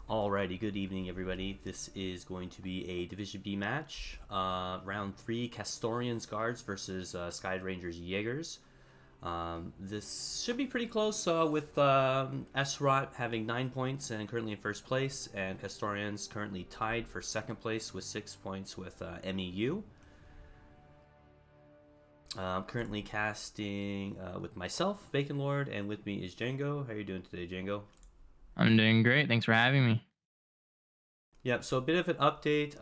Alrighty, good evening, everybody. This is going to be a Division B match. Round 3, Kastarion's Guards versus Skye Rangers Jaegers. This should be pretty close with Esrot having 9 points and currently in first place, and Kastarion's currently tied for second place with 6 points with MEU. I'm currently casting with myself, Bacon Lord, and with me is Django. How are you doing today, Django? I'm doing great. Thanks for having me. Yep, so a bit of an update.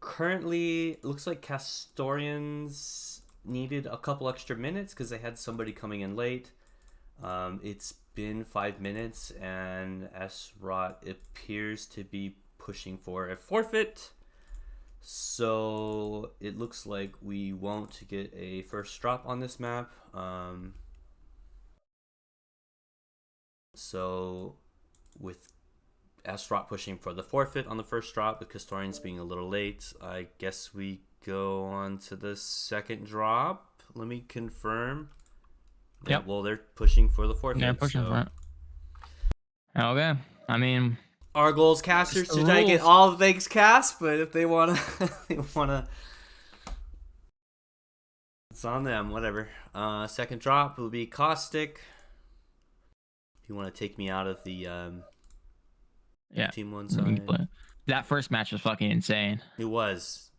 Currently, it looks like Castorians needed a couple extra minutes because they had somebody coming in late. It's been 5 minutes, and S-Rot appears to be pushing for a forfeit. So it looks like we won't get a first drop on this map. So with Astrot pushing for the forfeit on the first drop, with Castorians being a little late, I guess we go on to the second drop. Let me confirm. Yeah, Yep. well, they're pushing for the forfeit. They're pushing so. for it. Okay. I mean, Our goals casters the to try to get rules. all things cast, but if they wanna, they wanna, it's on them. Whatever. Second drop will be Caustic. If you want to take me out of the Yeah. team one side, That first match was fucking insane. it was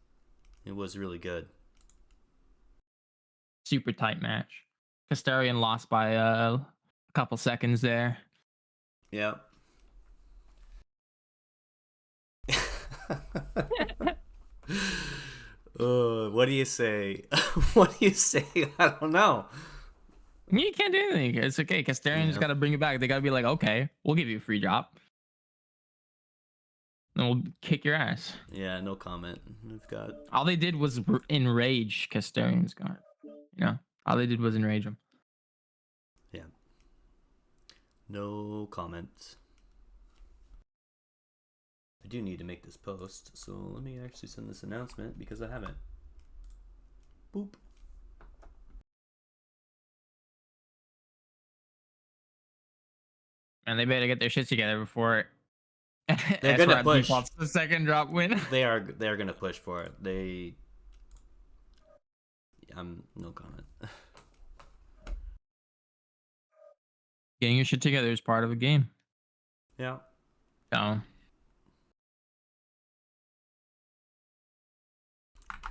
really good. Super tight match. Kastarion lost by a couple seconds there. Yep. What do you say? What do you say? I don't know. You can't do anything. It's okay. Kastarion's got to bring it back. They got to be like, okay, we'll give you a free drop. And we'll kick your ass. Yeah, no comment. We've got. All they did was enrage Kastarion's guard. You know, all they did was enrage him. Yeah. No comment. I do need to make this post, so let me actually send this announcement because I haven't. Boop. And they better get their shit together before They're gonna Esrod push. defaults the second drop win. They are gonna push for it. I'm no comment. Getting your shit together is part of a game. Yeah. So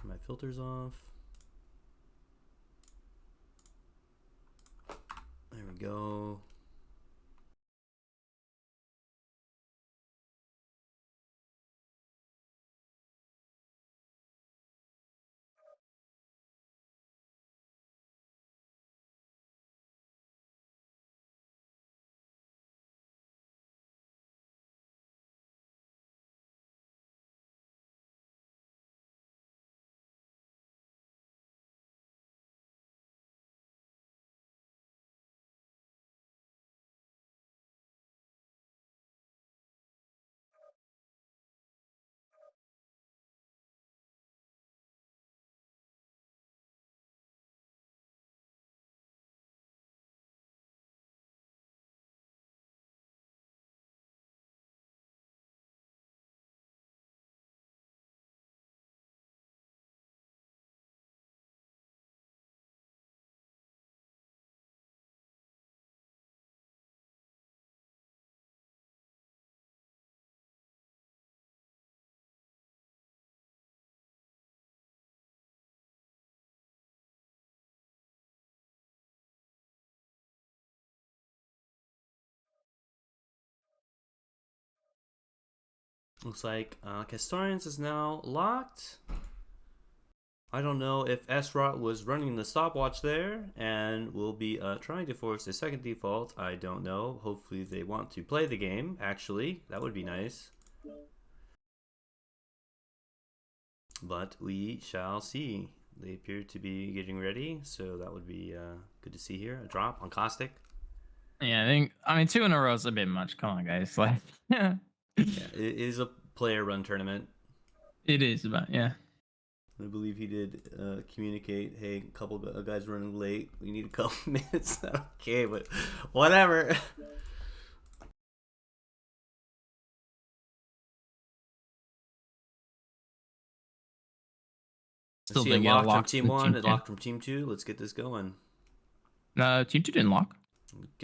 Turn my filters off. There we go. Looks like Castorians is now locked. I don't know if S-Rot was running the stopwatch there and will be trying to force a second default. I don't know. Hopefully they want to play the game, actually. That would be nice. But we shall see. They appear to be getting ready, so that would be good to see here. A drop on Caustic. yeah, I mean 2 in a row is a bit much. Come on, guys. Like Yeah, it is a player run tournament. it is, but yeah. I believe he did communicate, hey, a couple of guys running late. We need a couple minutes. Okay, but whatever. Still See, it didn't get locked from locked Team from 1, team it 2. locked from Team 2. Let's get this going. Team 2 didn't lock.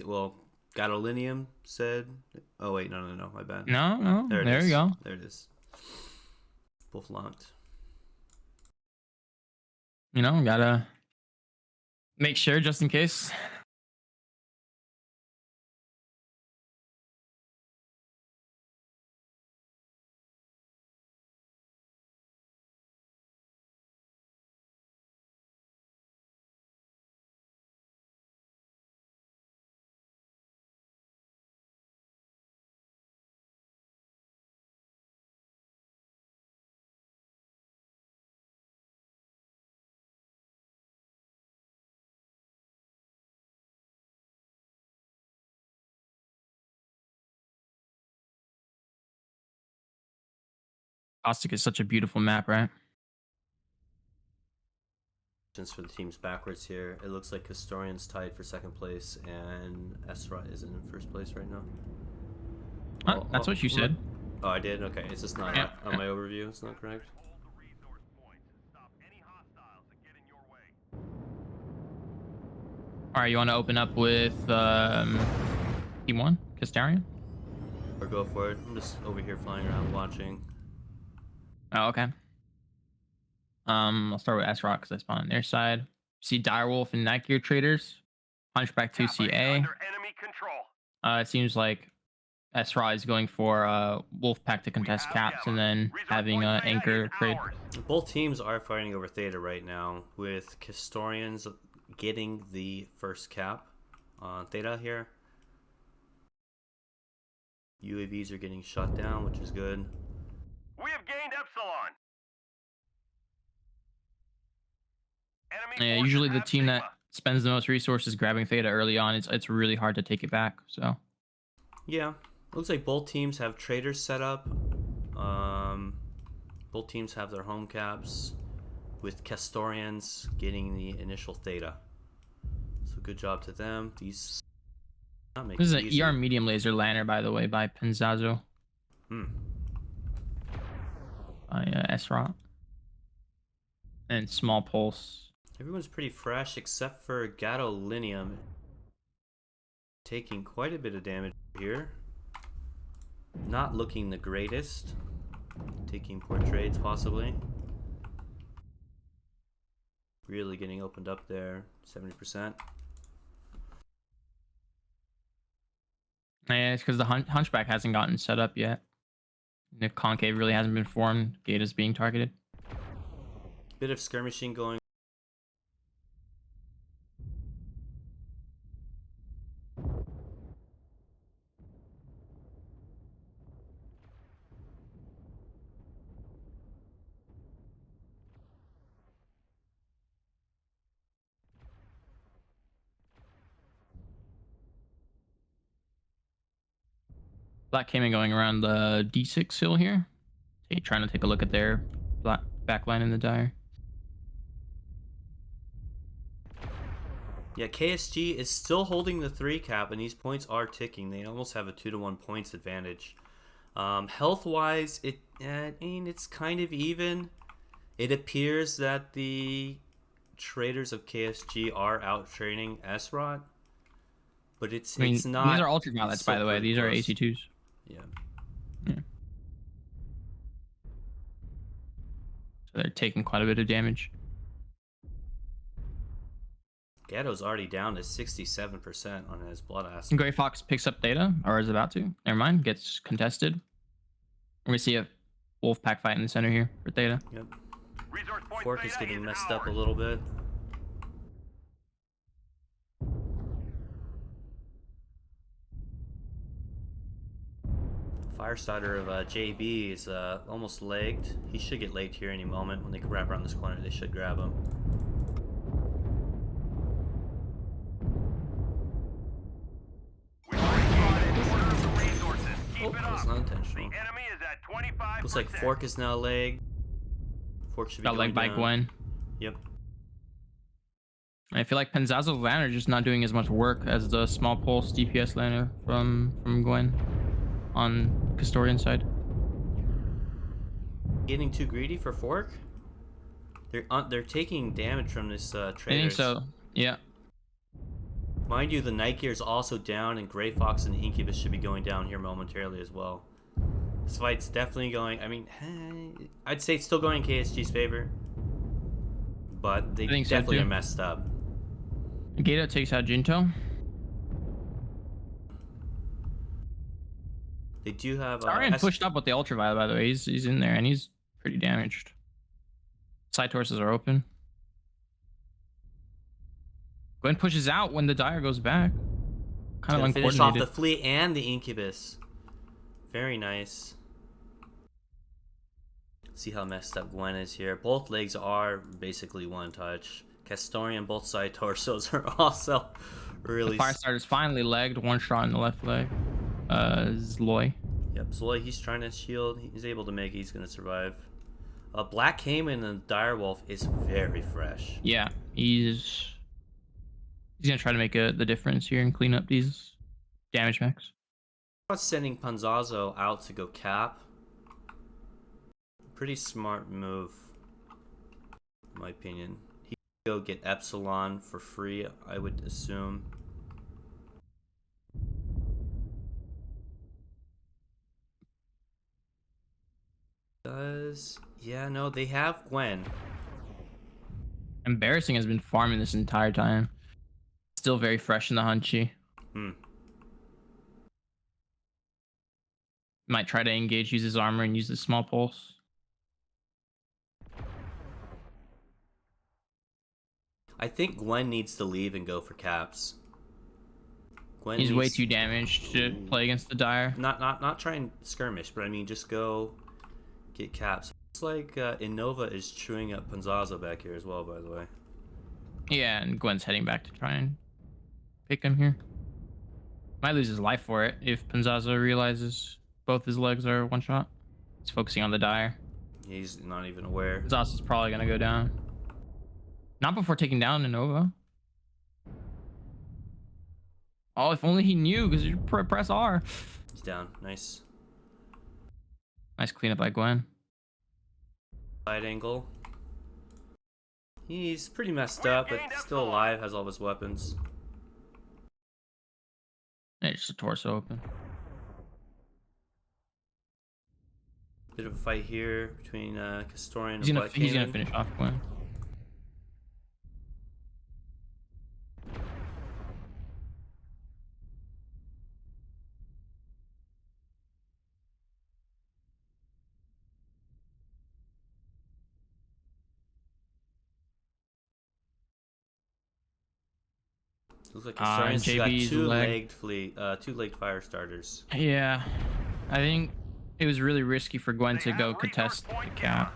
Well, Gadolinium said... Oh, wait, no, my bad. No. There it There is. you go. There it is. Both locked. You know, gotta make sure just in case. Caustic is such a beautiful map, right? For the teams backwards here, it looks like Kastarian's tied for second place, and Esra is in first place right now. That's what you said. Oh, I did? Okay, it's just not on my overview. It's not correct. All right, you want to open up with Team 1, Kastarion? Or go for it. I'm just over here flying around watching. Oh, okay. I'll start with S-Rock because I spawned on their side. See Direwolf and Night Gear traders. Hunchback 2 CA. It seems like S-Rock is going for Wolfpack to contest caps and then having Anchor trade. Both teams are fighting over Theta right now, with Kastarians getting the first cap on Theta here. UAVs are getting shot down, which is good. We have gained Epsilon. Yeah, usually the team that spends the most resources grabbing Theta early on, it's really hard to take it back. So yeah, looks like both teams have traders set up. Both teams have their home caps, with Kastarians getting the initial Theta. So good job to them. These this is an ER medium laser lantern, by the way, by Penzazo. By S-Rock. And small pulse. Everyone's pretty fresh except for Gadolinium, taking quite a bit of damage here. Not looking the greatest. Taking poor trades possibly. Really getting opened up there. 70%. Yeah, it's because the Hunchback hasn't gotten set up yet. The concave really hasn't been formed. Gate is being targeted. Bit of skirmishing going. Black came in going around the D6 hill here. Trying to take a look at their black backline in the dire. Yeah, KSG is still holding the 3 cap, and these points are ticking. They almost have a 2-to-1 points advantage. Health-wise, I mean, it's kind of even. It appears that the traders of KSG are out trading SROT, but it's not. These are ultraviolets, by the way. These are AC2s. Yeah. So they're taking quite a bit of damage. Gatto's already down to 67% on his blood acid. And Gray Fox picks up data, or is about to. Never mind, gets contested. We're gonna see a Wolfpack fight in the center here for Theta. Yep. Fork is getting messed up a little bit. Firestarter of JB is almost legged. He should get legged here any moment. When they can wrap around this corner, they should grab him. Oh, that's not intentional. Looks like Fork is now legged. Fork should be Got going leg by down. Gwen. Yep. I feel like Penzazo's Lanner just not doing as much work as the small pulse DPS Lanner from Gwen on Kastarion side. Getting too greedy for Fork? They're taking damage from this traders. I think so. Yeah. Mind you, the Night Gear is also down, and Grey Fox and Incubus should be going down here momentarily as well. This fight's definitely going. I mean, I'd say it's still going in KSG's favor, but they definitely are messed up. Gato takes out Jinto. They do have. Kastarion pushed up with the Ultraviolet, by the way. He's in there and he's pretty damaged. Side torsos are open. Gwen pushes out when the Dire goes back. Kind of uncoordinated. Finish off the Flea and the Incubus. Very nice. See how messed up Gwen is here. Both legs are basically one touch. Kastarion, both side torsos are also really. The Firestarter's finally legged. One shot in the left leg. Zloy. Yep, Zloy, he's trying to shield. He's able to make it. He's going to survive. Black Cayman and Direwolf is very fresh. Yeah, he's going to try to make the difference here and clean up these damage mechs. Sending Panzazo out to go cap. Pretty smart move, in my opinion. He could go get Epsilon for free, I would assume. Yeah, no, they have Gwen. Embarrassing has been farming this entire time. Still very fresh in the Hunchy. Might try to engage, use his armor, and use the small pulse. I think Gwen needs to leave and go for caps. He's way too damaged to play against the Dire. Not try and skirmish, but I mean just go get caps. It's like Innova is chewing up Panzazo back here as well, by the way. Yeah, and Gwen's heading back to try and pick him here. Might lose his life for it if Panzazo realizes both his legs are one shot. He's focusing on the Dire. He's not even aware. Panzazo's probably gonna go down. Not before taking down Innova. Oh, if only he knew, because you press R. He's down. Nice. Nice cleanup by Gwen. Side angle. He's pretty messed up, but still alive, has all of his weapons. Yeah, just a torso open. Bit of a fight here between Kastarion and Black He's Cayman. gonna finish off Gwen. Looks like Kastarion's got JB's two-legged fire starters. Yeah, I think it was really risky for Gwen to go contest the cap.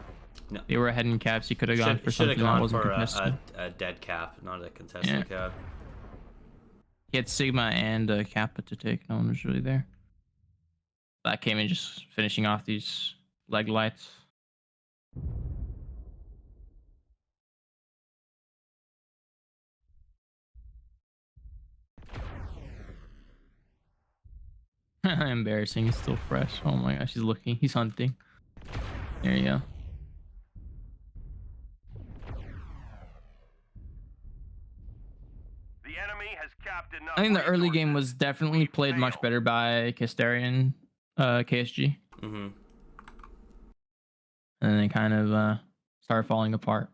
No. They were ahead in caps. He could have gone for something that wasn't contested. A dead cap, not a contested cap. He had Sigma and Kappa to take. No one was really there. That came in just finishing off these leg lights. Embarrassing. He's still fresh. Oh my gosh, he's looking. He's hunting. There you go. The enemy has capped enough. I think the early game was definitely played much better by Kastarion, KSG. Mm-hmm. And then they kind of started falling apart.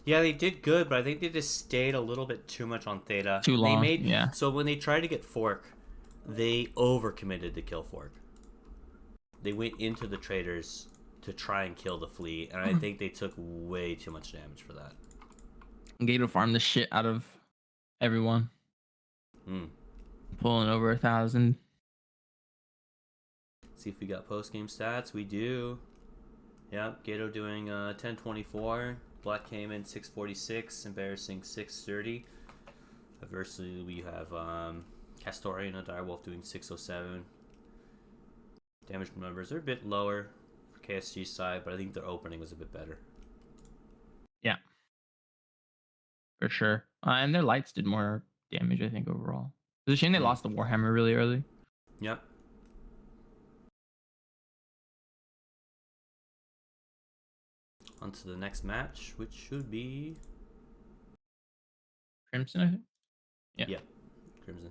Yeah, they did good, but I think they just stayed a little bit too much on Theta. Too long, yeah. So when they tried to get Fork, they overcommitted to kill Fork. They went into the traders to try and kill the Flea, and I think they took way too much damage for that. Gato farmed the shit out of everyone. Pulling over 1,000. See if we got post-game stats. We do. Yep, Gato doing 1024. Black came in 646, embarrassing 630. Adversely, we have Kastarion and Direwolf doing 607. Damage numbers are a bit lower for KSG's side, but I think their opening was a bit better. for sure. And their lights did more damage, I think, overall. It's a shame they lost the Warhammer really early. Yep. On to the next match, which should be Crimson, I think. Yeah, Crimson.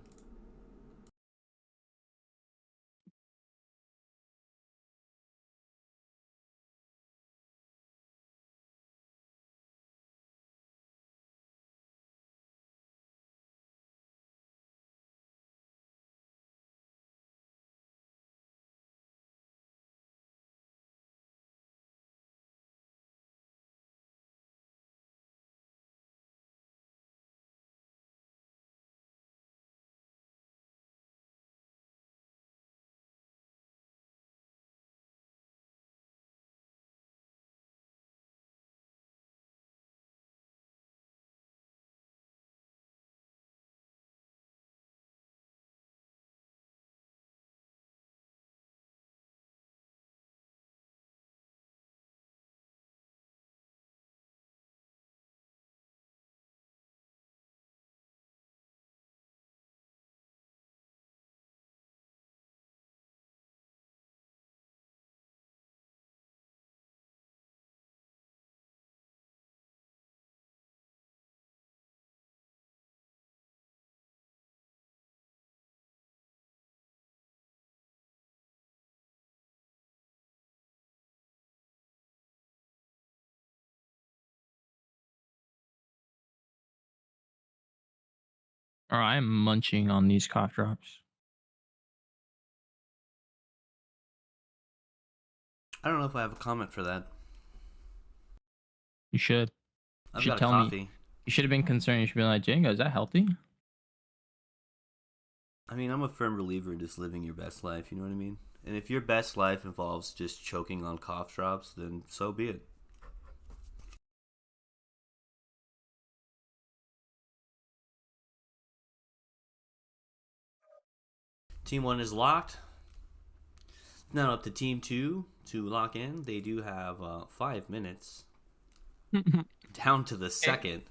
Or I'm munching on these cough drops. I don't know if I have a comment for that. You should. I've should got a tell coffee. me. You should have been concerned. You should be like, Jenga, is that healthy? I mean, I'm a firm believer in just living your best life, you know what I mean? And if your best life involves just choking on cough drops, then so be it. Team 1 is locked. Now up to Team 2 to lock in. They do have 5 minutes. Down to the second.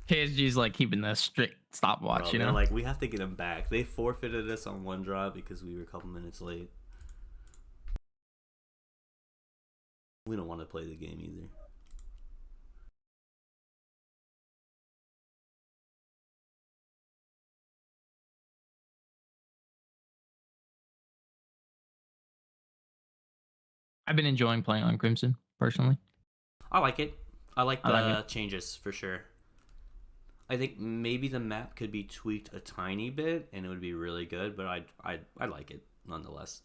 KSG's like keeping the strict stopwatch, Bro, you they're know? like, we have to get them back. They forfeited us on one draw because we were a couple minutes late. We don't want to play the game either. I've been enjoying playing on Crimson, personally. I like it. I like I the like it. changes for sure. I think maybe the map could be tweaked a tiny bit and it would be really good, but I like it nonetheless.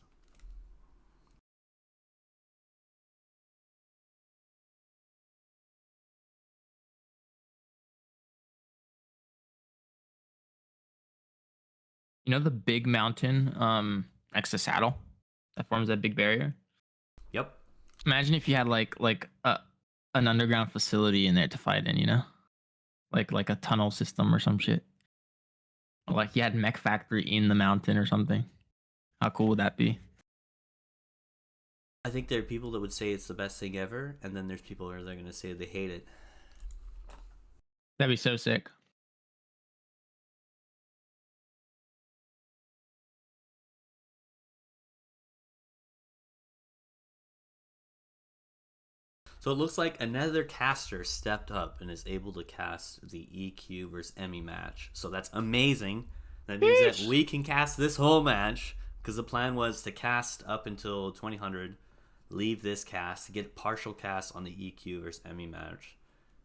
You know the big mountain next to Saddle that forms that big barrier? Yep. Imagine if you had like an underground facility in there to fight in, you know? Like a tunnel system or some shit. Or like you had mech factory in the mountain or something. How cool would that be? I think there are people that would say it's the best thing ever, and then there's people that are going to say they hate it. That'd be so sick. So it looks like another caster stepped up and is able to cast the EQ versus Emmy match. So that's amazing. That means that we can cast this whole match because the plan was to cast up until 2000, leave this cast, get partial cast on the EQ versus Emmy match,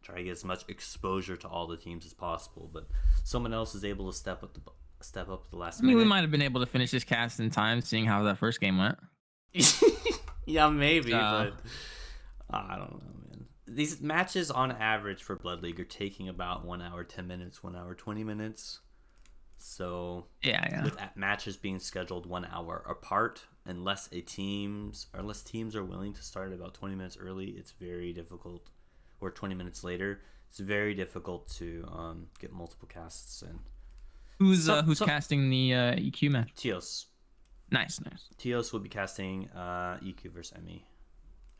try to get as much exposure to all the teams as possible. But someone else is able to step up at the last I mean, minute. we might have been able to finish this cast in time, seeing how that first game went. Yeah, maybe, but I don't know, man. These matches on average for Blood League are taking about 1 hour 10 minutes, 1 hour 20 minutes. So yeah. with matches being scheduled 1 hour apart, unless teams are willing to start about 20 minutes early, it's very difficult. Or 20 minutes later, it's very difficult to get multiple casts in. Who's casting the EQ match? Tios. Nice. Tios will be casting EQ versus Emmy.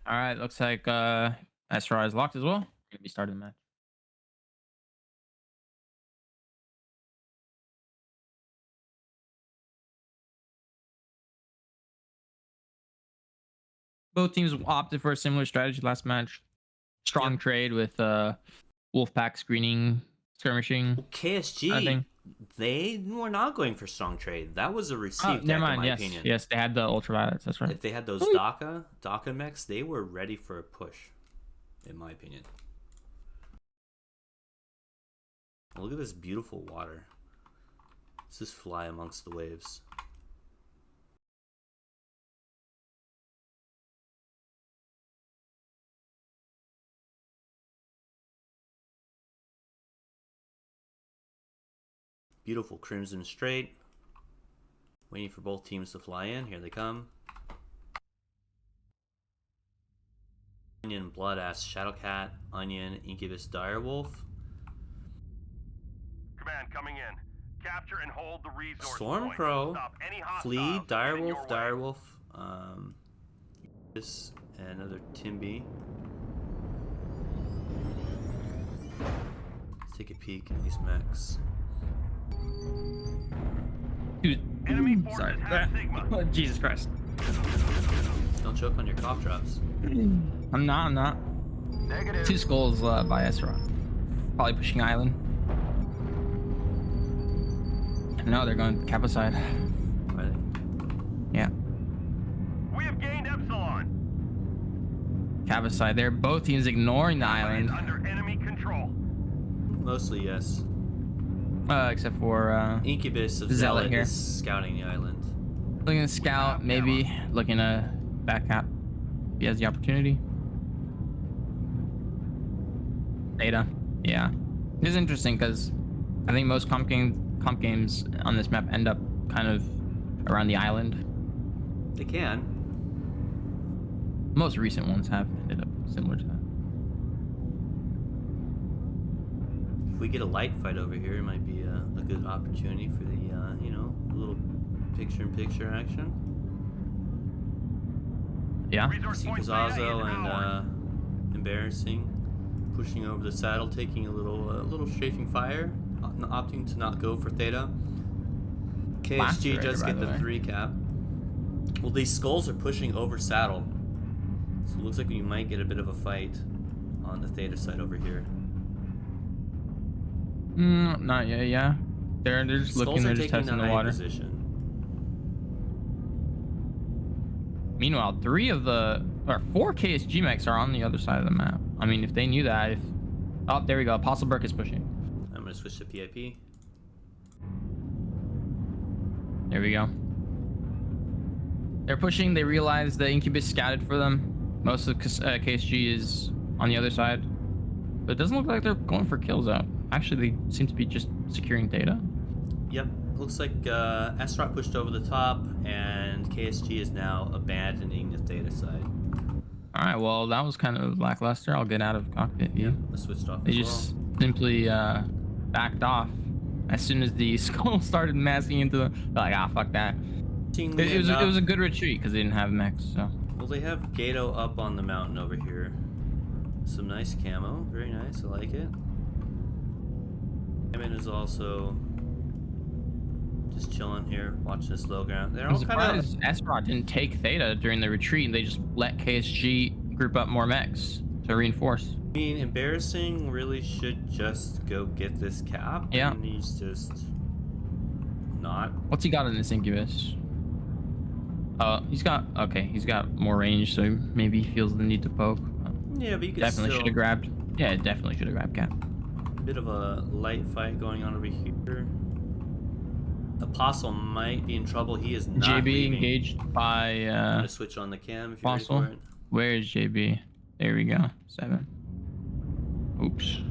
All right, looks like SRI is locked as well. Gonna be starting the match. Both teams opted for a similar strategy last match. Strong trade with Wolfpack screening, skirmishing. Well, KSG, they were not going for strong trade. That was a received deck, in my opinion. Yes, they had the ultraviolets. That's right. If they had those DACA mechs, they were ready for a push, in my opinion. Look at this beautiful water. Let's just fly amongst the waves. Beautiful Crimson Strait. Waiting for both teams to fly in. Here they come. Onion, Bloodass, Shadowcat, Onion, Incubus, Direwolf. Command coming in. Capture and hold the resource Stormcrow, Flea, Direwolf, this and another Timby. Let's take a peek at these mechs. Dude, Enemy sorry. forces have Sigma. Oh, Jesus Christ. Don't choke on your cough drops. I'm not. Negative. 2 skulls by Ezra. Probably pushing island. No, they're going Kappa side. Are they? Yeah. We have gained Epsilon. Kappa side. They're both teams ignoring the island. Under enemy control. Mostly, yes. Except for Incubus of Zealot here. is scouting the island. looking to scout, maybe looking to back up if he has the opportunity. Data, yeah. This is interesting because I think most comp games on this map end up kind of around the island. They can. Most recent ones have ended up similar to that. If we get a light fight over here, it might be a good opportunity for the, you know, a little picture-in-picture action. Yeah. See Kazazo and Embarrassing pushing over the saddle, taking a little strafing fire, opting to not go for Theta. KSG does get the 3 cap. Well, these skulls are pushing over saddle, so it looks like we might get a bit of a fight on the Theta side over here. Not yet. Yeah, they're just Skulls looking. They're just testing the water. Position. Meanwhile, 4 KSG mechs are on the other side of the map. I mean, if they knew that, oh, there we go. Apostle Burke is pushing. I'm gonna switch to PIP. There we go. They're pushing. They realize the Incubus scouted for them. Most of KSG is on the other side, but it doesn't look like they're going for kills out. Actually, they seem to be just securing data. Yep, looks like Esrot pushed over the top, and KSG is now abandoning the Theta side. All right, well, that was kind of lackluster. I'll get out of cockpit view. I switched off. They just simply backed off as soon as the skull started masking into the. They're like, ah, fuck that. It was a good retreat because they didn't have mechs. So. Well, they have Gato up on the mountain over here. Some nice camo, very nice. I like it. Hammond is also just chilling here, watching this low ground. They're all kind of. Esrod didn't take Theta during the retreat. They just let KSG group up more mechs to reinforce. I mean, Embarrassing really should just go get this cap. Yeah. And he's just not. What's he got in this Incubus? He's got more range, so maybe he feels the need to poke. Yeah, but you could definitely should have grabbed. Yeah, definitely should have grabbed cap. Bit of a light fight going on over here. Apostle might be in trouble. He is not JB leaving. Engaged by I'm gonna switch on the cam if you're ready Apostle. for it. Where is JB? There we go. 7. Oops.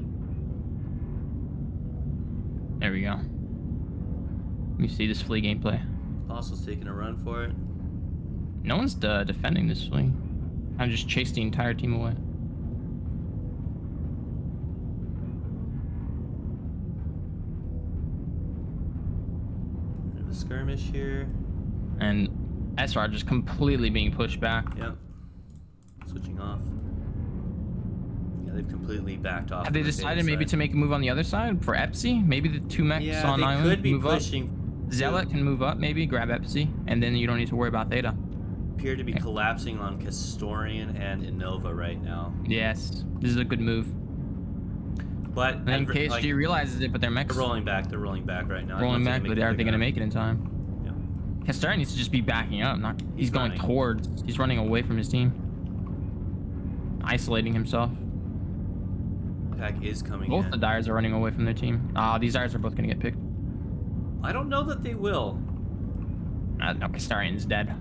There we go. Let me see this flea gameplay. Apostle's taking a run for it. No one's defending this flea. I just chased the entire team away. Bit of a skirmish here. And SR just completely being pushed back. Yep. Switching off. Yeah, they've completely backed off. Have they decided maybe to make a move on the other side for Epsi? Maybe the 2 mechs on island could be move pushing. up. Zealot can move up, maybe grab Epsi, and then you don't need to worry about Theta. appear to be collapsing on Kastarion and Innova right now. Yes, this is a good move. But And then KSG realizes it, but they're mechs. They're rolling back. They're rolling back right now. Rolling back, but are they going to make it in time? Yeah. Kastarion needs to just be backing up. Not he's going running. towards. He's running away from his team, isolating himself. Pack is coming Both in. the Dyers are running away from their team. These Dyers are both going to get picked. I don't know that they will. No, Kastarion's dead.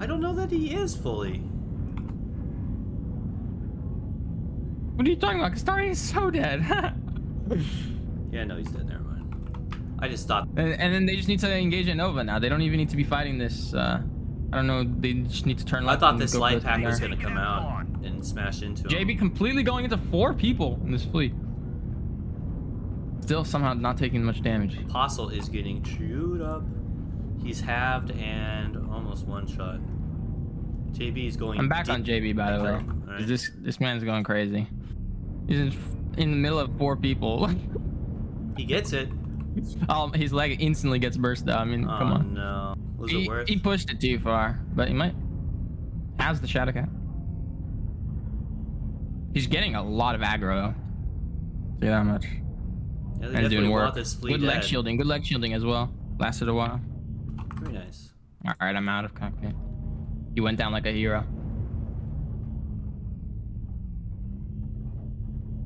I don't know that he is fully. What are you talking about? Kastarion is so dead. Yeah, no, he's dead. Never mind. I just thought. And then they just need to engage at Nova now. They don't even need to be fighting this. I don't know. They just need to turn left. I thought this light pack was going to come out and smash into him. JB completely going into 4 people in this fleet. Still somehow not taking much damage. Apostle is getting chewed up. He's halved and almost one shot. JB is going. I'm back on JB, by the way. Right. This man's going crazy. He's in the middle of 4 people. He gets it. His leg instantly gets burst out. I mean, come on. No. Was it worth? He pushed it too far, but he might. Has the Shadow Cat. He's getting a lot of aggro though. See that much. Yeah, they And doing definitely work. want this fleet Good leg dead. shielding. Good leg shielding as well. Lasted a while. Very nice. All right, I'm out of cockpit. He went down like a hero.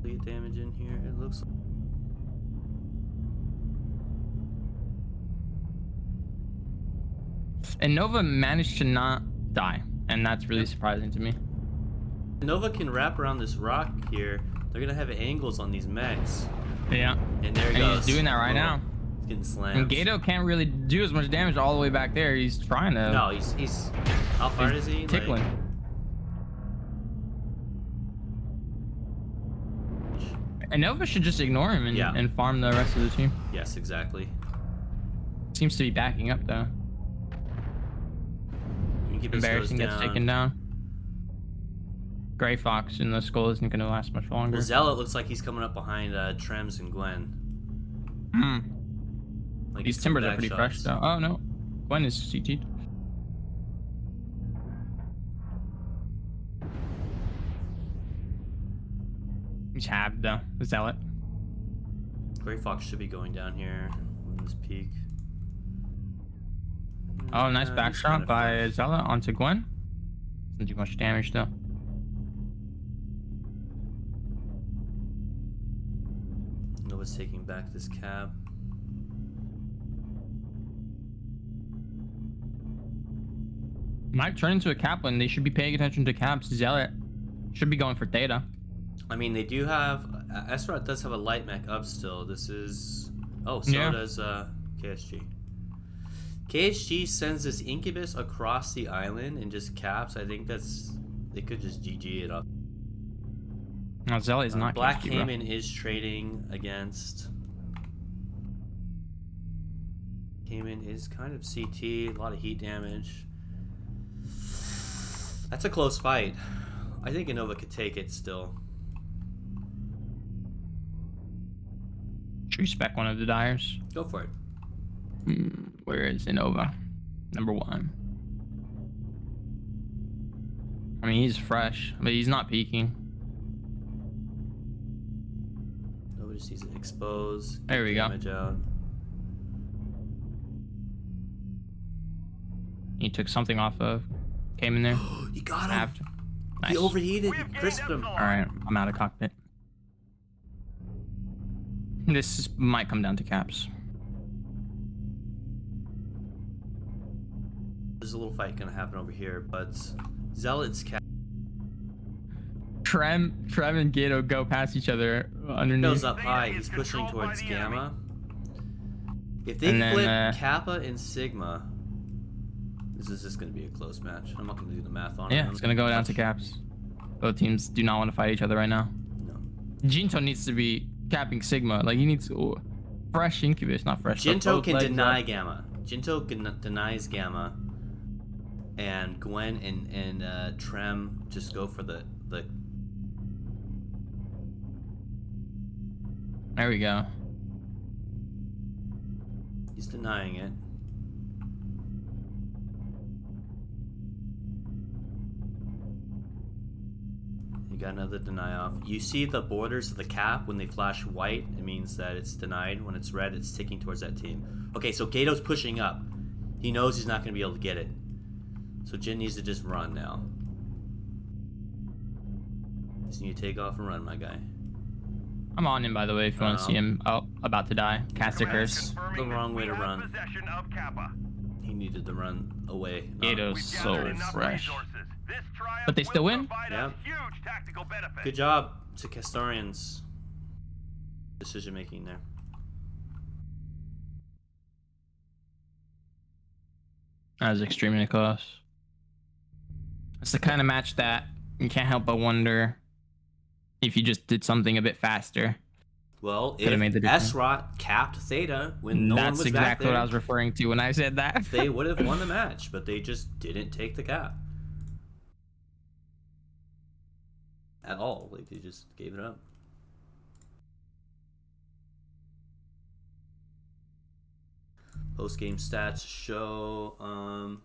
Fleet damage in here. It looks. And Nova managed to not die, and that's really surprising to me. Nova can wrap around this rock here. They're gonna have angles on these mechs. Yeah. And there he And goes. he's doing that right Boom. now. He's getting slammed. And Gato can't really do as much damage all the way back there. He's trying to. No, he's. How far is he? Tickling. Like, And Nova should just ignore him and farm the rest of the team. yes, exactly. Seems to be backing up though. You can keep his Embarrassing nose gets down. taken down. Gray Fox in the skull isn't going to last much longer. Well, Zealot looks like he's coming up behind Trems and Gwen. Like These some timbers are back pretty shots. fresh though. Oh no, Gwen is CT'd. He's halved though. The Zealot. Gray Fox should be going down here on this peak. Oh, nice He's backshot kinda by fresh. Zealot onto Gwen. Doesn't do much damage though. Nova's taking back this cab. Might turn into a Kaplan. They should be paying attention to caps. Zealot should be going for Theta. I mean, they do have. Esrat does have a light mech up still. This is. Oh, so Yeah. does KSG. KSG sends this Incubus across the island and just caps. I think that's. They could just GG it up. No, Zealot is not Black KSG, bro. Cayman is trading against. Cayman is kind of CT, a lot of heat damage. That's a close fight. I think Innova could take it still. Should we spec one of the Dyers? Go for it. Where is Innova? Number 1. I mean, he's fresh, but he's not peaking. Nova just needs to expose. There we go. Damage out. He took something off of. Came in there. You got him. Halved. Nice. He overheated. We He have gained crisped him. Epsilon. All right, I'm out of cockpit. This might come down to caps. There's a little fight gonna happen over here, but Zealot's cap Trem and Gato go past each other underneath. goes up high. He's pushing towards Gamma. If they And then, flip Kappa and Sigma, this is just gonna be a close match. I'm not gonna do the math on it. Yeah, it's gonna go down to caps. Both teams do not want to fight each other right now. No. Jinto needs to be capping Sigma. Like he needs fresh Incubus, not fresh. but Jinto both can legs deny up. Gamma. Jinto denies Gamma, and Gwen and Trem just go for the. There we go. He's denying it. You got another deny off. You see the borders of the cap when they flash white, it means that it's denied. When it's red, it's ticking towards that team. Okay, so Gato's pushing up. He knows he's not going to be able to get it. So Jin needs to just run now. Just need to take off and run, my guy. I'm on him, by the way, if you want to see him. Oh, about to die. Cast a curse. The wrong way to run. He needed to run away. Gato's so fresh. But they still win? Yeah. Good job to Kastarion's decision making there. That was extremely close. It's the kind of match that you can't help but wonder if you just did something a bit faster. Well, if Esrot capped Theta when no one was back there, that's exactly what I was referring to when I said that. they would have won the match, but they just didn't take the cap. At all. Like, they just gave it up. Post-game stats show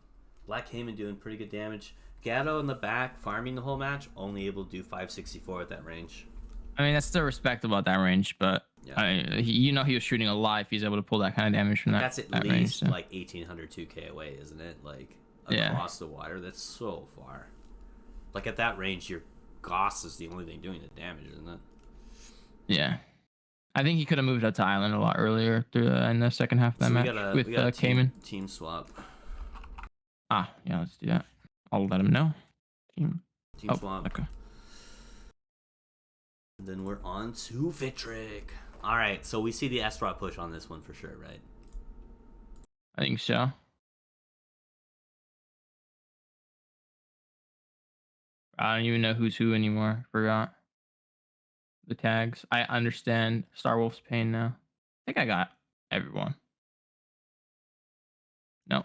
Black Heyman doing pretty good damage. Gatto in the back, farming the whole match, only able to do 564 at that range. I mean, that's still respectable at that range, but yeah. He was shooting a lot if he's able to pull that kind of damage from that. That's at least range, so. Like 1800 2K away, isn't it? Like across the water, that's so far. Like at that range, your Goss is the only thing doing the damage, isn't it? Yeah, I think he could have moved up to Island a lot earlier in the second half of that match with Cayman. Team swap. Yeah, let's do that. I'll let him know. Team swap. Okay. And then we're on to Vitric. All right, so we see the Esrot push on this one for sure, right? I think so. I don't even know who's who anymore. Forgot the tags. I understand Star Wolf's pain now. I think I got everyone. Nope.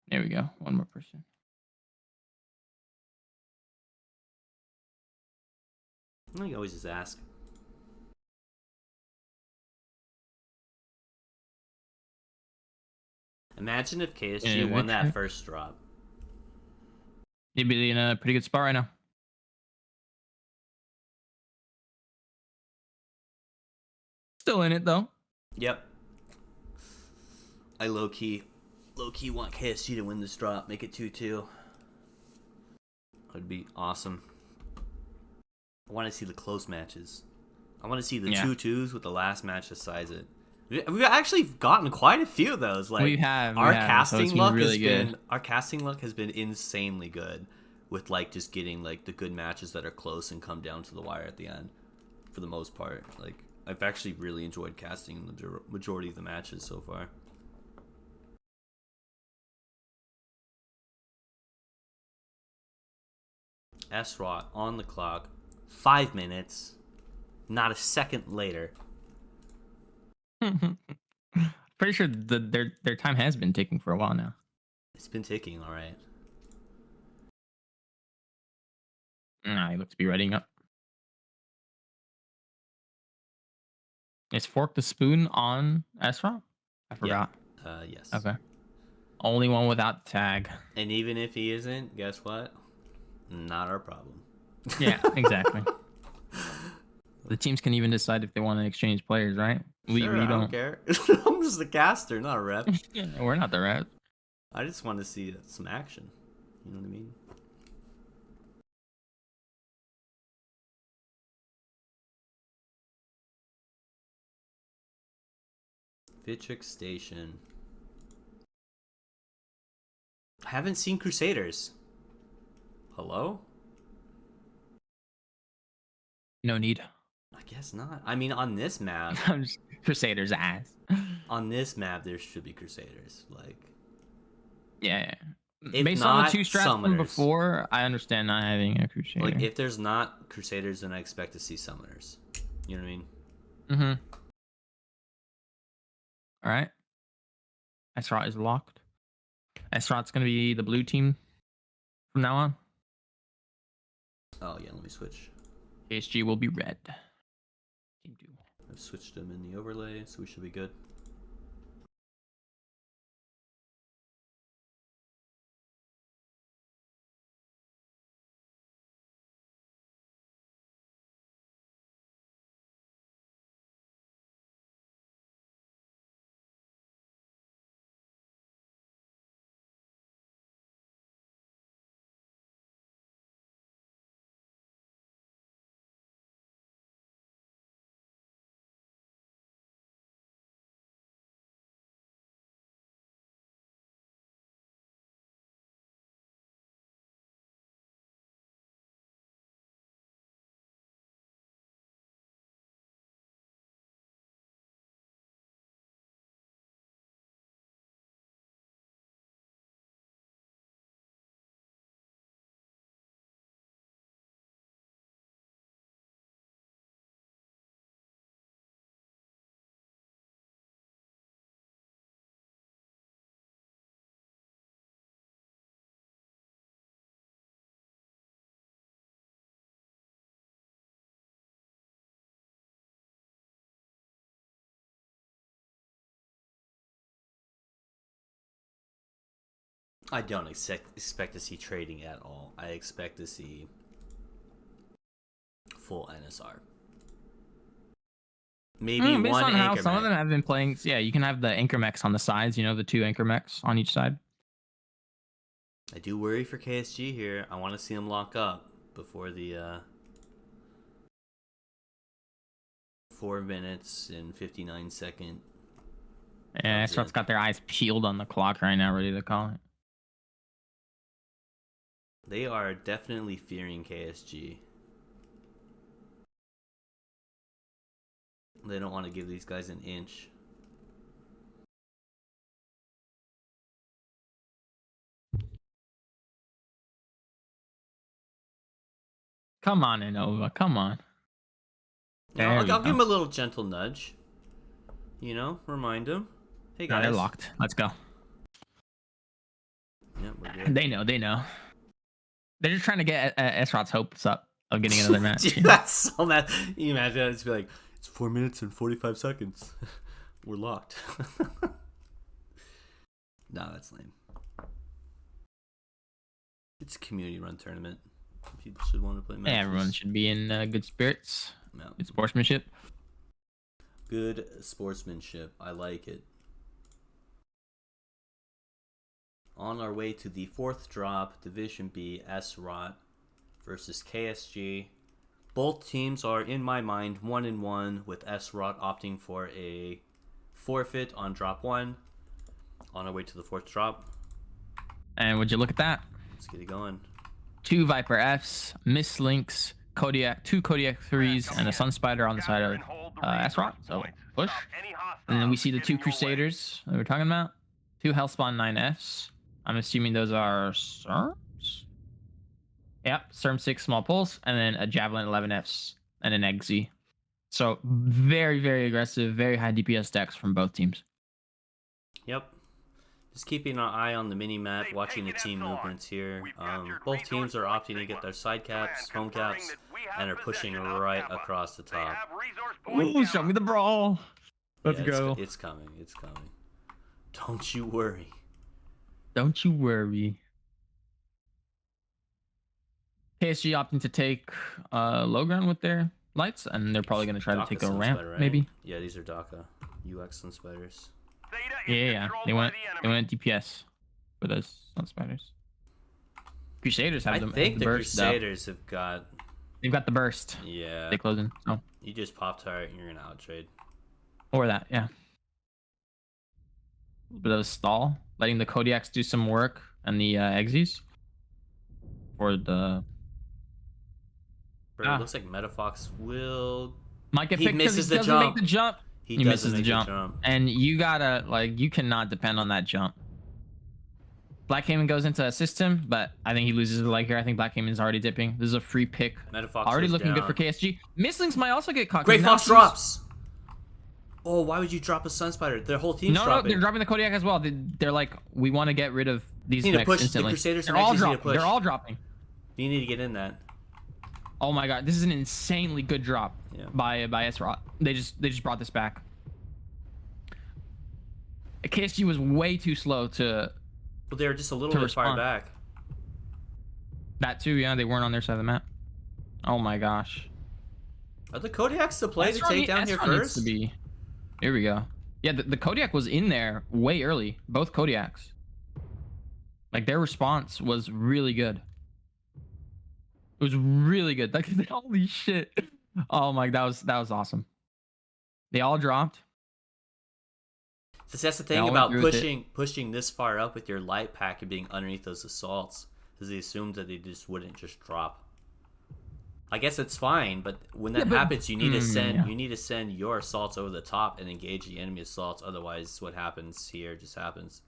There we go. One more person. You can always just ask. Imagine if KSG won that first drop. You'd be in a pretty good spot right now. Still in it though. Yep. I low-key want KSG to win this drop. Make it 2-2. That'd be awesome. I want to see the close matches. I want to see the 2-2s with the last match to size it. We've actually gotten quite a few of those. Like our casting luck has been insanely good with like just getting like the good matches that are close and come down to the wire at the end. For the most part, like I've actually really enjoyed casting the majority of the matches so far. Esrot on the clock. 5 minutes, not a second later. Pretty sure their time has been ticking for a while now. It's been ticking, all right. He looks to be readying up. Is Fork the Spoon on Esrot? I forgot. Yeah. Yes. Okay. Only one without the tag. And even if he isn't, guess what? Not our problem. Yeah, exactly. The teams can even decide if they want to exchange players, right? We don't care. I'm just the caster, not a rep. Yeah, we're not the rep. I just want to see some action. You know what I mean? Vitric Station. I haven't seen Crusaders. Hello? No need. I guess not. I mean, on this map, Crusaders ass. On this map, there should be Crusaders. Like, yeah. Based on the two strats from before, I understand not having a Crusader. Like, if there's not Crusaders, then I expect to see Summoners. You know what I mean? Mm-hmm. All right. Esrot is locked. Esrot's gonna be the blue team from now on. Oh yeah, let me switch. KSG will be red. Team 2. I've switched them in the overlay, so we should be good. I don't expect to see trading at all. I expect to see full NSR. Maybe Based one on how anchor some of mech. them have been playing, yeah, you can have the anchor mechs on the sides. You know, the 2 anchor mechs on each side. I do worry for KSG here. I want to see them lock up before the 4 minutes and 59-second. Yeah, Esrat's got their eyes peeled on the clock right now, ready to call it. They are definitely fearing KSG. They don't want to give these guys an inch. Come on, Innova. Come on. You know, I'll give him a little gentle nudge. You know, remind him. Hey guys. No, they're locked. Let's go. Yeah, we're good. They know. They know. They're just trying to get Esrat's hopes up of getting another match. Dude, that's so mad. You imagine that? It's be like, it's 4 minutes and 45 seconds. We're locked. Nah, that's lame. It's a community-run tournament. People should want to play matches. Yeah, everyone should be in good spirits. No. Good sportsmanship. Good sportsmanship. I like it. On our way to the 4th drop, Division B, SROT versus KSG. Both teams are, in my mind, 1-1, with SROT opting for a forfeit on drop 1. On our way to the 4th drop. And would you look at that? Let's get it going. 2 Viper Fs, Miss Links, Kodiak, 2 Kodiak 3s, and a Sun Spider on the side of SROT. So push. And then we see the 2 Crusaders that we're talking about. 2 Hellspawn 9Fs. I'm assuming those are CERMs? Yep, CERM 6 small pulse, and then a Javelin 11Fs and an EXE. So very, very aggressive, very high DPS decks from both teams. Yep. Just keeping an eye on the mini-map, watching the team movements here. Both teams are opting to get their side caps, home caps, and are pushing right across the top. Ooh, show me the brawl. Let's go. It's coming. It's coming. Don't you worry. Don't you worry. KSG opting to take low ground with their lights, and they're probably going to try to take a ramp, spider, right? maybe. Yeah, these are DACA. UX Sun Spiders. Yeah. They went DPS for those Sun Spiders. Crusaders have them. I think the burst, Crusaders have got... They've got the burst. Yeah. They close in. So. You just pop tart and you're going to out-trade. Or that, yeah. A little bit of a stall. Letting the Kodiaks do some work and the Exes. For the... It looks like Metafox will... Might get he picked because he doesn't make the jump. He misses the jump. And you gotta, like, you cannot depend on that jump. Black Cayman goes into assist him, but I think he loses the leg here. I think Black Cayman's already dipping. This is a free pick. Metafox already looking down. good for KSG. Misslings might also get caught. Great Fox drops! Oh, why would you drop a Sun Spider? Their whole team's dropping. No, they're dropping the Kodiak as well. They're like, we want to get rid of these mechs instantly. The Crusaders they're all dropping. They're all dropping. You need to get in that. Oh my god, this is an insanely good drop by SROT. They just brought this back. KSG was way too slow to. Well, they were just a little bit far back. That too, yeah. They weren't on their side of the map. Oh my gosh. Are the Kodiaks to play to take down here first? To be. Here we go. Yeah, the Kodiak was in there way early. Both Kodiaks. Like, their response was really good. It was really good. Like, holy shit. Oh my, that was awesome. They all dropped. So that's the thing about pushing this far up with your light pack and being underneath those assaults, is they assumed that they just wouldn't just drop. I guess it's fine, but when that happens, you need to send your assaults over the top and engage the enemy assaults. Otherwise, what happens here just happens.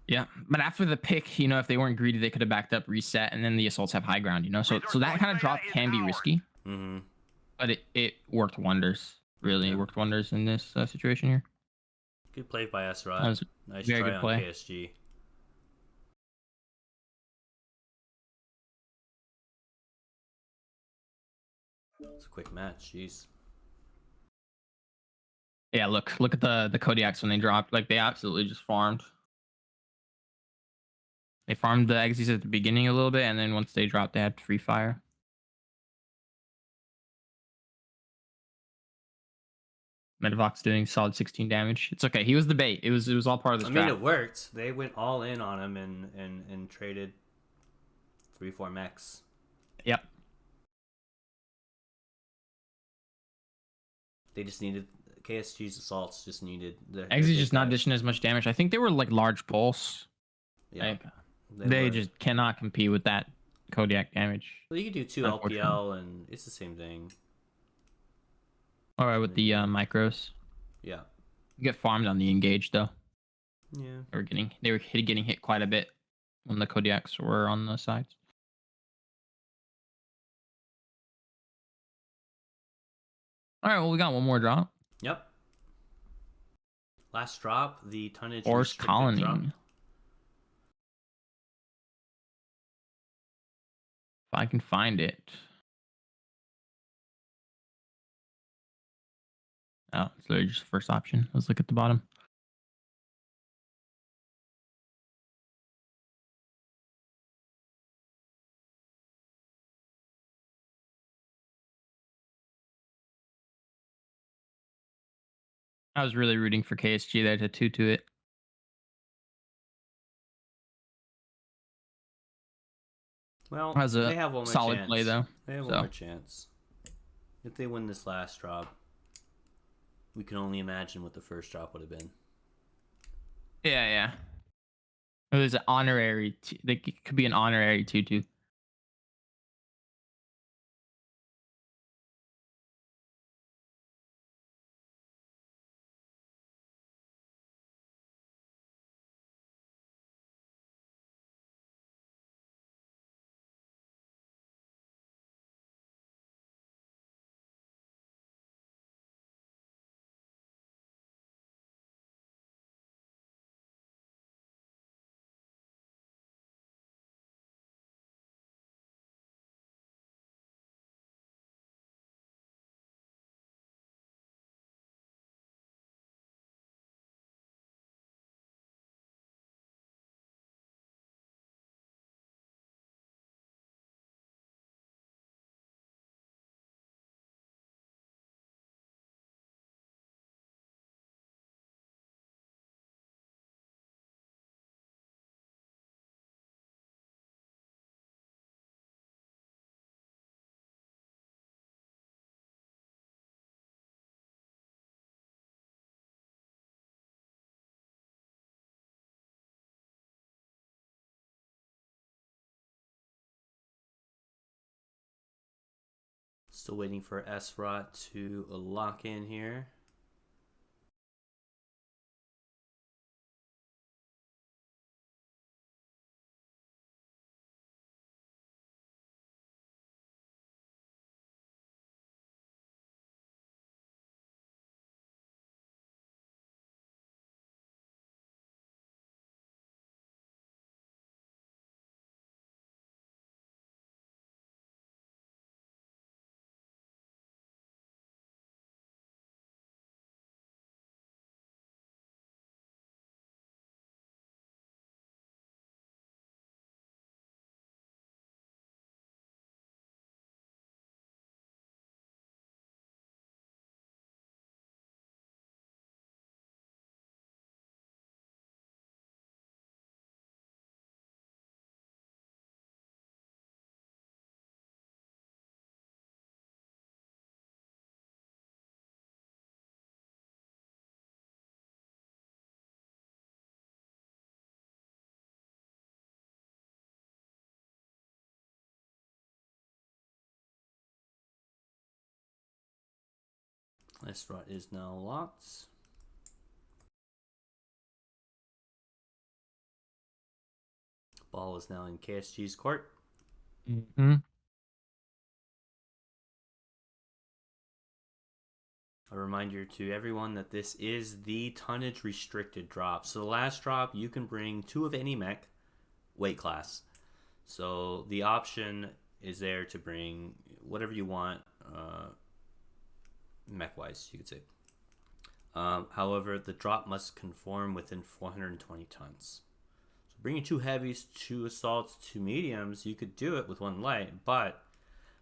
Yeah, but after the pick, you know, if they weren't greedy, they could have backed up, reset, and then the assaults have high ground, you know? So that kind of drop can be risky. Mm-hmm. But it worked wonders. Really, it worked wonders in this situation here. Good play by SROT. Nice try on KSG. It's a quick match, jeez. Yeah, look at the Kodiaks when they dropped. Like, they absolutely just farmed. They farmed the exes at the beginning a little bit, and then once they dropped, they had free fire. Medivox doing solid 16 damage. It's okay. He was the bait. It was all part of the strat. I mean, it worked. They went all in on him and traded 3-4 mechs. Yep. They just needed KSG's assaults. Just needed the Exes just not dishing as much damage. I think they were like large pulse. Yeah, Like, they just cannot compete with that Kodiak damage. Well, you could do 2 LPL and it's the same thing. All right, with the micros. Yeah. You get farmed on the engage though. Yeah. They were getting hit quite a bit when the Kodiaks were on the sides. All right, well, we got one more drop. Yep. Last drop, the tonnage Force Colony. drop. If I can find it. Oh, it's literally just the first option. Let's look at the bottom. I was really rooting for KSG there to 2-2 it. Well, they have one solid chance. Play though. They have one more chance. If they win this last drop, we can only imagine what the first drop would have been. Yeah. It was an honorary. It could be an honorary 2-2. Still waiting for SROT to lock in here. SROT is now locked. Ball is now in KSG's court. Mm-hmm. A reminder to everyone that this is the tonnage restricted drop. So the last drop, you can bring 2 of any mech weight class. So the option is there to bring whatever you want, mech wise, you could say. However, the drop must conform within 420 tons. So bringing 2 heavies, 2 assaults, 2 mediums, you could do it with 1 light, but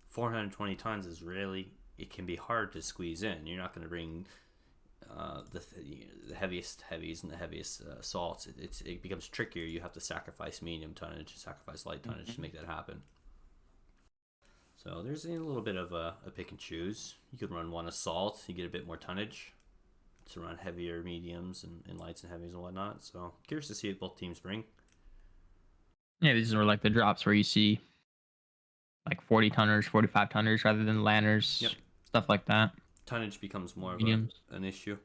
420 tons is really, it can be hard to squeeze in. You're not going to bring the heaviest heavies and the heaviest assaults. It becomes trickier. You have to sacrifice medium tonnage, sacrifice light tonnage to make that happen. So there's a little bit of a pick and choose. You could run 1 assault, you get a bit more tonnage to run heavier mediums and lights and heavies and whatnot. So curious to see what both teams bring. Yeah, these are like the drops where you see like 40 tonners, 45 tonners rather than lanners, Yep. stuff like that. Tonnage becomes more Mediums. of an issue.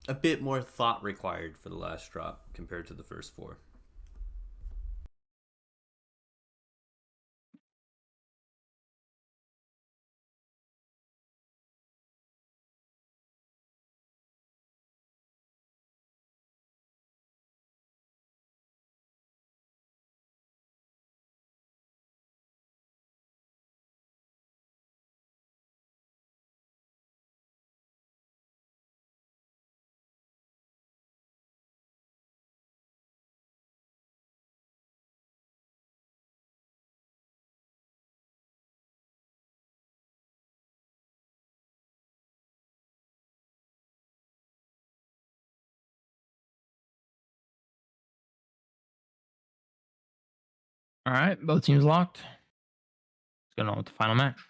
A bit more thought required for the last drop compared to the first 4. All right, both teams locked. Let's go on with the final match.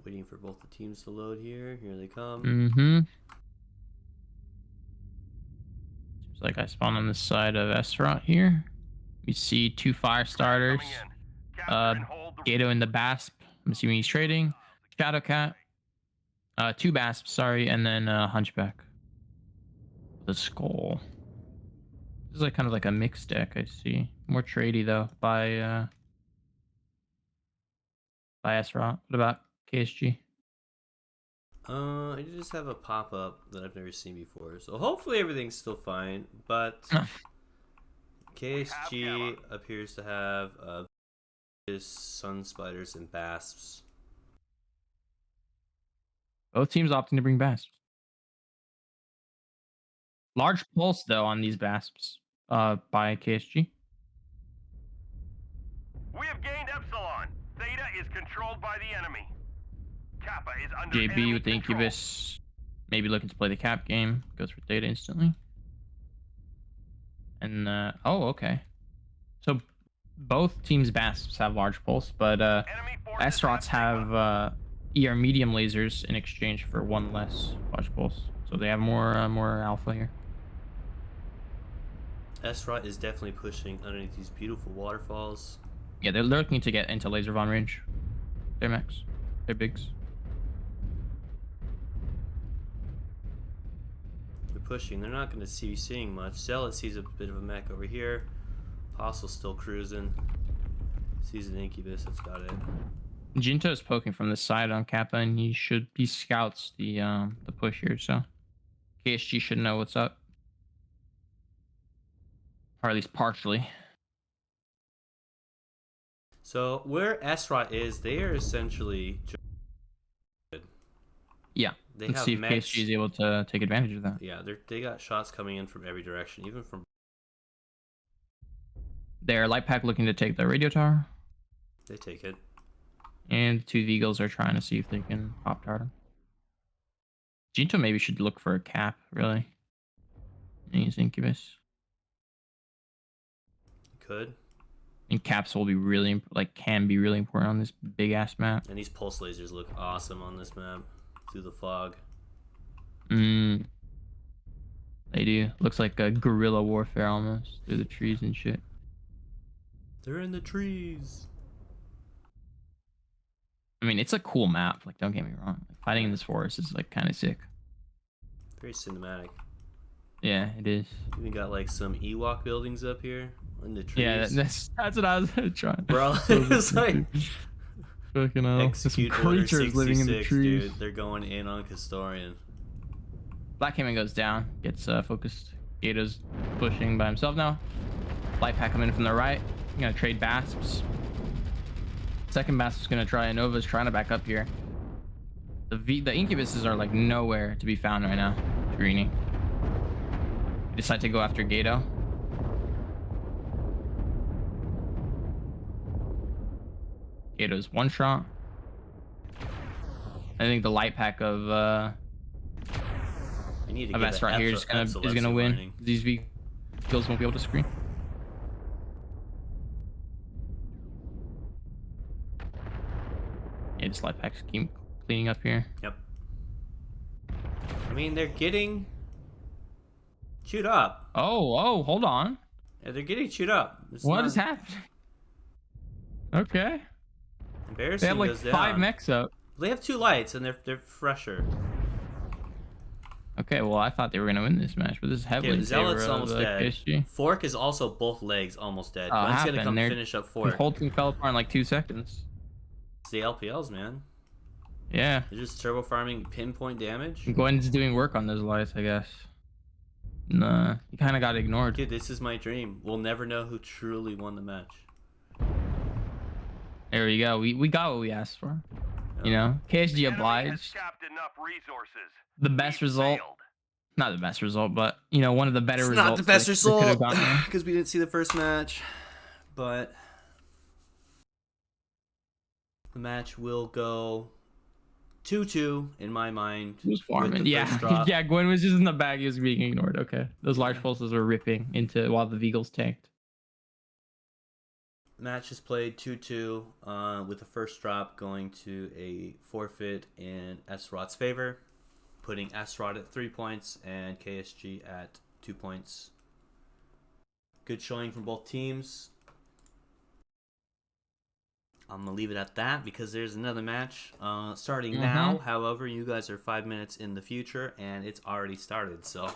Waiting for both the teams to load here. Here they come. Mm-hmm. Seems like I spawned on the side of Esrot here. We see 2 fire starters. Gato and the Basp. I'm assuming he's trading. Shadowcat. 2 Basps, sorry, and then Hunchback. The Skull. This is like kind of like a mixed deck, I see. More tradey though by Esrot. What about KSG? I just have a pop-up that I've never seen before. So hopefully everything's still fine. But KSG appears to have his sun spiders and basps. Both teams opting to bring Basps. Large pulse though on these Basps by KSG. We have gained Epsilon. Theta is controlled by the enemy. Kappa is under JB enemy with the control. Incubus, maybe looking to play the cap game. Goes for Theta instantly. And oh, okay. So both teams' Basps have large pulse, but Esrots have ER medium lasers in exchange for 1 less large pulse. So they have more alpha here. Esrot is definitely pushing underneath these beautiful waterfalls. Yeah, they're looking to get into laser von range. They're max. They're bigs. They're pushing. They're not going to be seeing much. Zealot sees a bit of a mech over here. Apostle's still cruising. Sees an Incubus. That's about it. Jinto is poking from the side on Kappa, and he scouts the push here. So KSG should know what's up, or at least partially. So where Esrot is, they are essentially. Yeah. Let's see if KSG is able to take advantage of that. Yeah, they got shots coming in from every direction, even from. Their light pack looking to take the radio tower. They take it. And 2 Vigils are trying to see if they can pop tart him. Jinto maybe should look for a cap, really. And use Incubus. Could. And caps will be really can be really important on this big ass map. And these pulse lasers look awesome on this map through the fog. They do. Looks like a guerrilla warfare almost through the trees and shit. They're in the trees. I mean, it's a cool map. Like, don't get me wrong. Fighting in this forest is like kind of sick. Very cinematic. Yeah, it is. We got like some Ewok buildings up here in the trees. Yeah, that's what I was trying. Bro, it's like fucking hell. execute Some order creatures living in the 66, trees. dude. They're going in on Kastarion. Black Hammond goes down, gets focused. Gato's pushing by himself now. Light pack coming in from the right. I'm gonna trade Basps. Second Basp's gonna try. Nova's trying to back up here. The incubuses are like nowhere to be found right now. Greeny. Decide to go after Gato. Gato's one shot. I think the light pack of S right here is gonna win. Warning. These vehicles won't be able to screen. Yeah, just light packs keep cleaning up here. Yep. I mean, they're getting chewed up. Oh, hold on. Yeah, they're getting chewed up. What is happening? Okay. Embarrassing. They have like goes down. 5 mechs up. They have 2 lights and they're fresher. Okay, well I thought they were gonna win this match, but this is heavily Okay, in favor Zealot's of almost dead. PSG. Fork is also both legs almost dead. Oh, One's gonna happened. come They're- finish up The Fork. whole team fell apart in like 2 seconds. It's the LPLs, man. Yeah. They're just turbo farming pinpoint damage. Gwen's doing work on those lights, I guess. Nah, he kind of got ignored. Dude, this is my dream. We'll never know who truly won the match. There we go. We got what we asked for. You know, KSG obliged. The best result. Not the best result, but you know, one of the better It's results. not the best they could have result gotten there. because we didn't see the first match, but the match will go 2-2 in my mind. He was with farming. the Yeah, first drop. yeah. Gwen was just in the bag. He was being ignored. Okay, those large pulses were ripping into while the Veagles tanked. Match is played 2-2 with the first drop going to a forfeit in S-Rod's favor, putting S-Rod at 3 points and KSG at 2 points. Good showing from both teams. I'm going to leave it at that because there's another match starting now. However, you guys are 5 minutes in the future and it's already started. So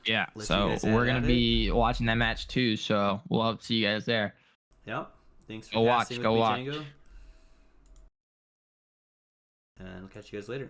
Yeah, let you so guys we're at gonna it. be watching that match too. So we'll hope to see you guys there. Yep. Thanks for Go watch, casting with go me, watch. Django. And I'll catch you guys later.